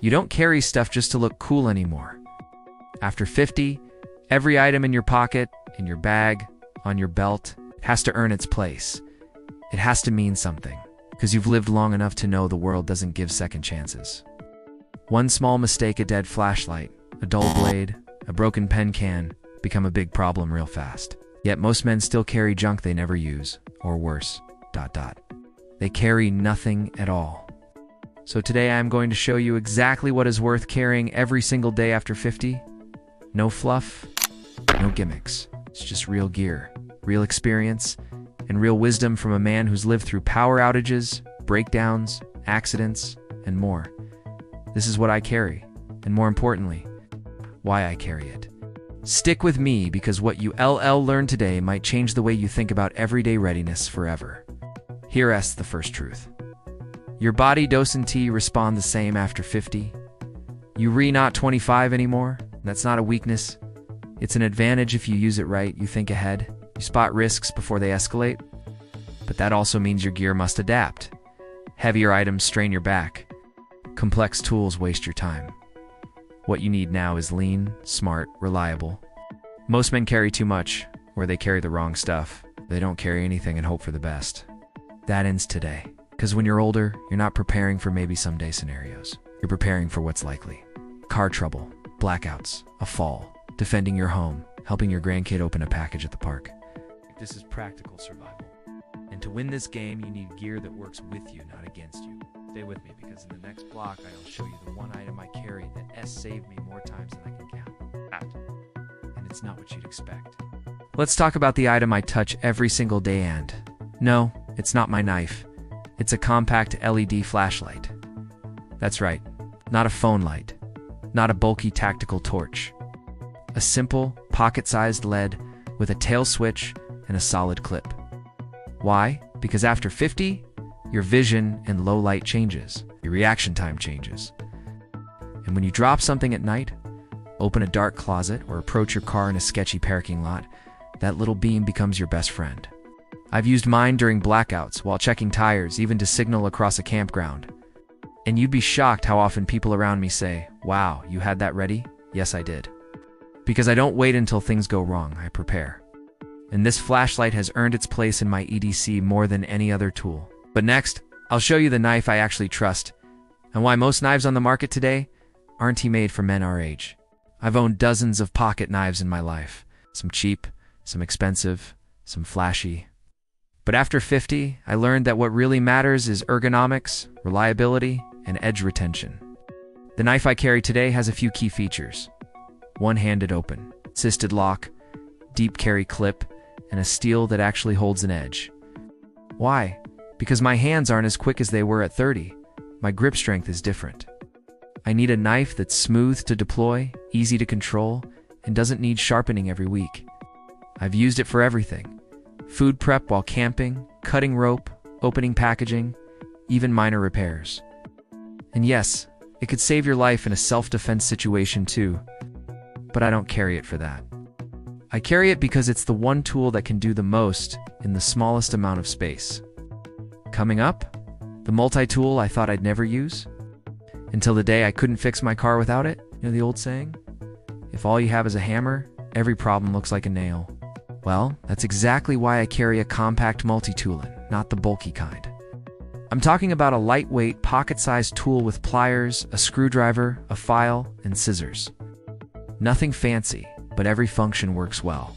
You don't carry stuff just to look cool anymore. After 50, every item in your pocket, in your bag, on your belt, has to earn its place. It has to mean something, because you've lived long enough to know the world doesn't give second chances. One small mistake, a dead flashlight, a dull blade, a broken pen can become a big problem real fast. Yet most men still carry junk they never use, or worse, ... They carry nothing at all. So today I'm going to show you exactly what is worth carrying every single day after 50. No fluff, no gimmicks. It's just real gear, real experience, and real wisdom from a man who's lived through power outages, breakdowns, accidents, and more. This is what I carry, and more importantly, why I carry it. Stick with me, because what you learn today might change the way you think about everyday readiness forever. Here's the first truth. Your body doesn't respond the same after 50. You not 25 anymore. That's not a weakness. It's an advantage if you use it right. You think ahead. You spot risks before they escalate. But that also means your gear must adapt. Heavier items strain your back. Complex tools waste your time. What you need now is lean, smart, reliable. Most men carry too much, or they carry the wrong stuff. They don't carry anything and hope for the best. That ends today. Because when you're older, you're not preparing for maybe someday scenarios. You're preparing for what's likely. Car trouble, blackouts, a fall, defending your home, helping your grandkid open a package at the park. This is practical survival. And to win this game, you need gear that works with you, not against you. Stay with me, because in the next block, I'll show you the one item I carry that has saved me more times than I can count. And it's not what you'd expect. Let's talk about the item I touch every single day, and no, it's not my knife. It's a compact LED flashlight. That's right, not a phone light, not a bulky tactical torch. A simple, pocket-sized LED with a tail switch and a solid clip. Why? Because after 50, your vision and low light changes. Your reaction time changes. And when you drop something at night, open a dark closet, or approach your car in a sketchy parking lot, that little beam becomes your best friend. I've used mine during blackouts, while checking tires, even to signal across a campground. And you'd be shocked how often people around me say, "Wow, you had that ready?" Yes, I did. Because I don't wait until things go wrong, I prepare. And this flashlight has earned its place in my EDC more than any other tool. But next, I'll show you the knife I actually trust, and why most knives on the market today aren't made for men our age. I've owned dozens of pocket knives in my life. Some cheap, some expensive, some flashy. But after 50, I learned that what really matters is ergonomics, reliability, and edge retention. The knife I carry today has a few key features. One-handed open, assisted lock, deep carry clip, and a steel that actually holds an edge. Why? Because my hands aren't as quick as they were at 30. My grip strength is different. I need a knife that's smooth to deploy, easy to control, and doesn't need sharpening every week. I've used it for everything. Food prep while camping, cutting rope, opening packaging, even minor repairs. And yes, it could save your life in a self-defense situation too. But I don't carry it for that. I carry it because it's the one tool that can do the most in the smallest amount of space. Coming up, the multi-tool I thought I'd never use. Until the day I couldn't fix my car without it. You know the old saying? If all you have is a hammer, every problem looks like a nail. Well, that's exactly why I carry a compact multi-toolin, not the bulky kind. I'm talking about a lightweight, pocket-sized tool with pliers, a screwdriver, a file, and scissors. Nothing fancy, but every function works well.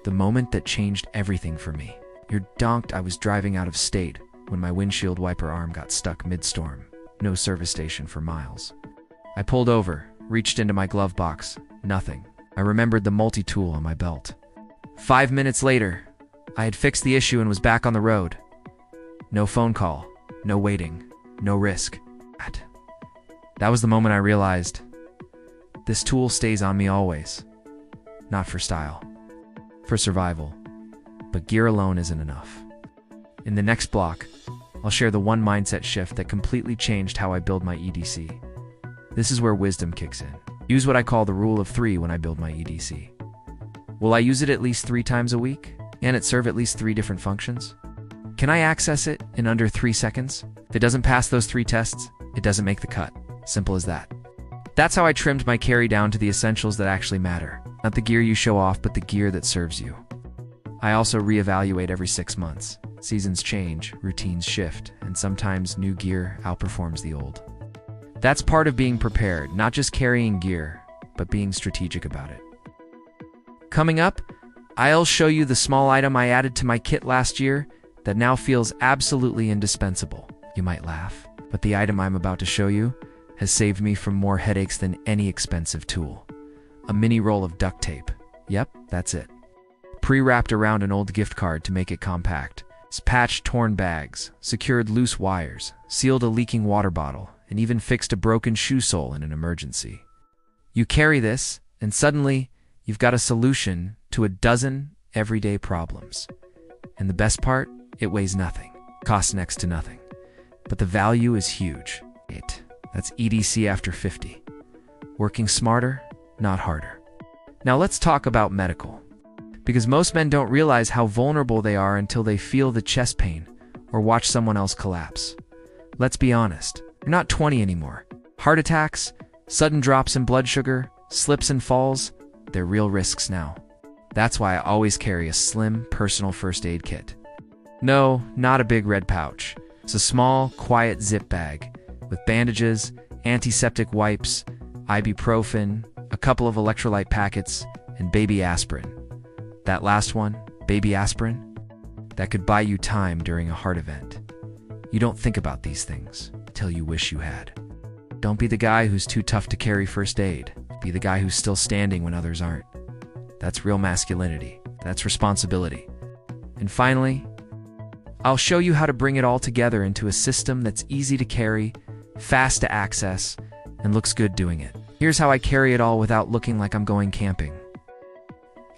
The moment that changed everything for me. You're donked I was driving out of state when my windshield wiper arm got stuck mid-storm. No service station for miles. I pulled over, reached into my glove box. Nothing. I remembered the multi-tool on my belt. 5 minutes later, I had fixed the issue and was back on the road. No phone call, no waiting, no risk. That was the moment I realized, this tool stays on me always. Not for style, for survival. But gear alone isn't enough. In the next block, I'll share the one mindset shift that completely changed how I build my EDC. This is where wisdom kicks in. Use what I call the rule of 3 when I build my EDC. Will I use it at least 3 times a week? Can it serve at least 3 different functions? Can I access it in under 3 seconds? If it doesn't pass those 3 tests, it doesn't make the cut. Simple as that. That's how I trimmed my carry down to the essentials that actually matter. Not the gear you show off, but the gear that serves you. I also reevaluate every 6 months. Seasons change, routines shift, and sometimes new gear outperforms the old. That's part of being prepared, not just carrying gear, but being strategic about it. Coming up, I'll show you the small item I added to my kit last year that now feels absolutely indispensable. You might laugh, but the item I'm about to show you has saved me from more headaches than any expensive tool. A mini roll of duct tape. Yep, that's it. Pre-wrapped around an old gift card to make it compact. It's patched torn bags, secured loose wires, sealed a leaking water bottle, and even fixed a broken shoe sole in an emergency. You carry this, and suddenly, you've got a solution to a dozen everyday problems. And the best part? It weighs nothing, costs next to nothing. But the value is huge. That's EDC after 50. Working smarter, not harder. Now let's talk about medical. Because most men don't realize how vulnerable they are until they feel the chest pain or watch someone else collapse. Let's be honest, you're not 20 anymore. Heart attacks, sudden drops in blood sugar, slips and falls, they're real risks now. That's why I always carry a slim, personal first aid kit. No, not a big red pouch. It's a small, quiet zip bag with bandages, antiseptic wipes, ibuprofen, a couple of electrolyte packets, and baby aspirin. That last one, baby aspirin, that could buy you time during a heart event. You don't think about these things until you wish you had. Don't be the guy who's too tough to carry first aid. Be the guy who's still standing when others aren't. That's real masculinity. That's responsibility. And finally, I'll show you how to bring it all together into a system that's easy to carry, fast to access, and looks good doing it. Here's how I carry it all without looking like I'm going camping.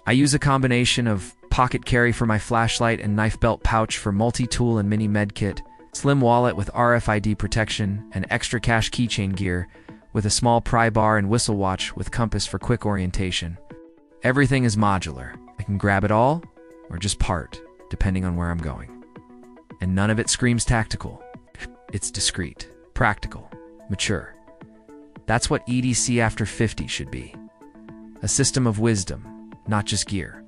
I use a combination of pocket carry for my flashlight and knife belt pouch for multi-tool and mini med kit, slim wallet with RFID protection, and extra cash keychain gear with a small pry bar and whistle watch with compass for quick orientation. Everything is modular. I can grab it all or just part, depending on where I'm going. And none of it screams tactical. It's discreet, practical, mature. That's what EDC after 50 should be. A system of wisdom, not just gear.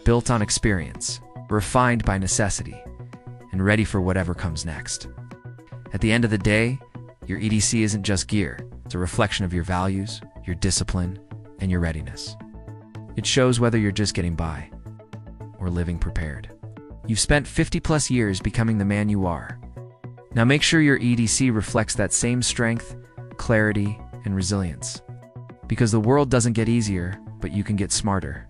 Built on experience, refined by necessity, and ready for whatever comes next. At the end of the day, your EDC isn't just gear. It's a reflection of your values, your discipline, and your readiness. It shows whether you're just getting by or living prepared. You've spent 50+ years becoming the man you are. Now make sure your EDC reflects that same strength, clarity, and resilience. Because the world doesn't get easier, but you can get smarter.